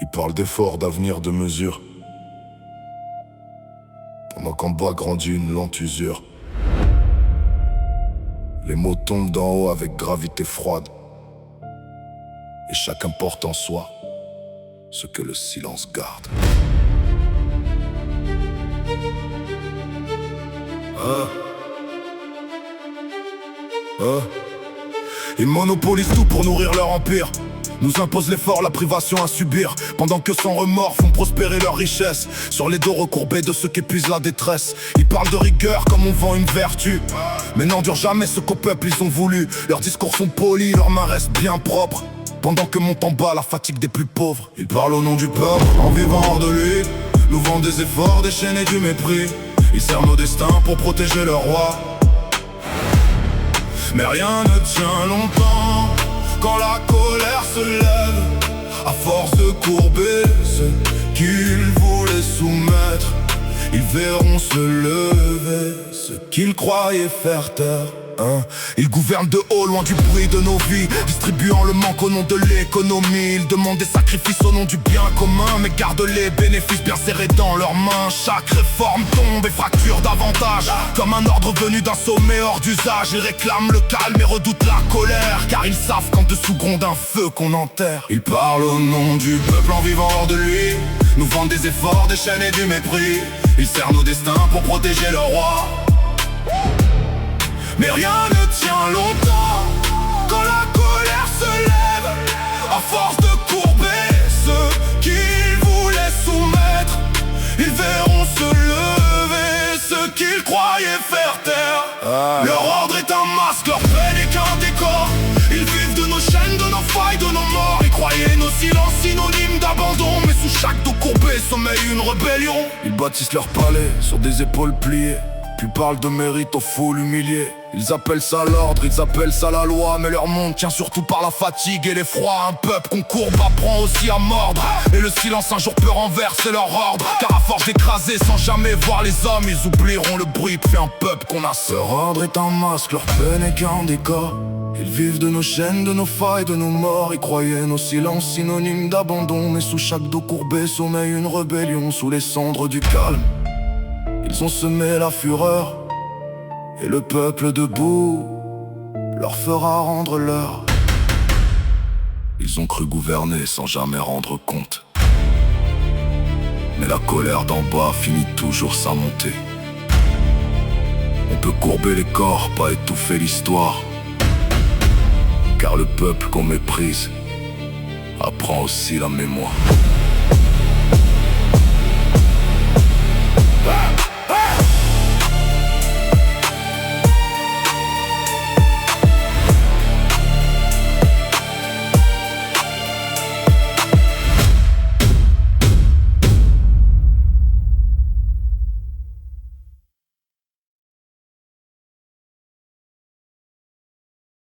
Ils parlent d'efforts, d'avenir, de mesures, pendant qu'en bas grandit une lente usure. Les mots tombent d'en haut avec gravité froide, et chacun porte en soi ce que le silence garde. Ils monopolisent tout pour nourrir leur empire, nous imposent l'effort, la privation à subir, pendant que sans remords font prospérer leur richesse sur les dos recourbés de ceux qui épuisent la détresse. Ils parlent de rigueur comme on vend une vertu, mais n'endurent jamais ce qu'au peuple ils ont voulu. Leurs discours sont polis, leurs mains restent bien propres, pendant que monte en bas la fatigue des plus pauvres. Ils parlent au nom du peuple, en vivant hors de lui, nous vendent des efforts, des chaînes et du mépris. Ils servent nos destins pour protéger leur roi, mais rien ne tient longtemps quand la colère se lève. À force de courber ceux qu'ils voulaient soumettre, ils verront se lever ceux qu'ils croyaient faire taire. Ils gouvernent de haut, loin du bruit de nos vies, distribuant le manque au nom de l'économie. Ils demandent des sacrifices au nom du bien commun, mais gardent les bénéfices bien serrés dans leurs mains. Chaque réforme tombe et fracture davantage, comme un ordre venu d'un sommet hors d'usage. Ils réclament le calme et redoutent la colère, car ils savent qu'en dessous gronde un feu qu'on enterre. Ils parlent au nom du peuple en vivant hors de lui, nous vendent des efforts, des chaînes et du mépris. Ils serrent nos destins pour protéger leur roi, mais rien ne tient longtemps quand la colère se lève. À force de courber ceux qu'ils voulaient soumettre, ils verront se lever ceux qu'ils croyaient faire taire. Leur ordre est un masque, leur peine est qu'un décor. Ils vivent de nos chaînes, de nos failles, de nos morts. Ils croyaient nos silences synonymes d'abandon, mais sous chaque dos courbé sommeille une rébellion. Ils bâtissent leur palais sur des épaules pliées, puis parlent de mérite aux foules humiliées. Ils appellent ça l'ordre, ils appellent ça la loi, mais leur monde tient surtout par la fatigue et l'effroi. Un peuple qu'on courbe apprend aussi à mordre, et le silence un jour peut renverser leur ordre. Car à force d'écraser sans jamais voir les hommes, ils oublieront le bruit que fait un peuple qu'on a. Leur ordre est un masque, leur peine est qu'un décor. Ils vivent de nos chaînes, de nos failles, de nos morts. Ils croyaient nos silences synonymes d'abandon, mais sous chaque dos courbé sommeille une rébellion. Sous les cendres du calme, ils ont semé la fureur, et le peuple debout leur fera rendre l'heure. Ils ont cru gouverner sans jamais rendre compte, mais la colère d'en bas finit toujours sa montée. On peut courber les corps, pas étouffer l'histoire, car le peuple qu'on méprise apprend aussi la mémoire.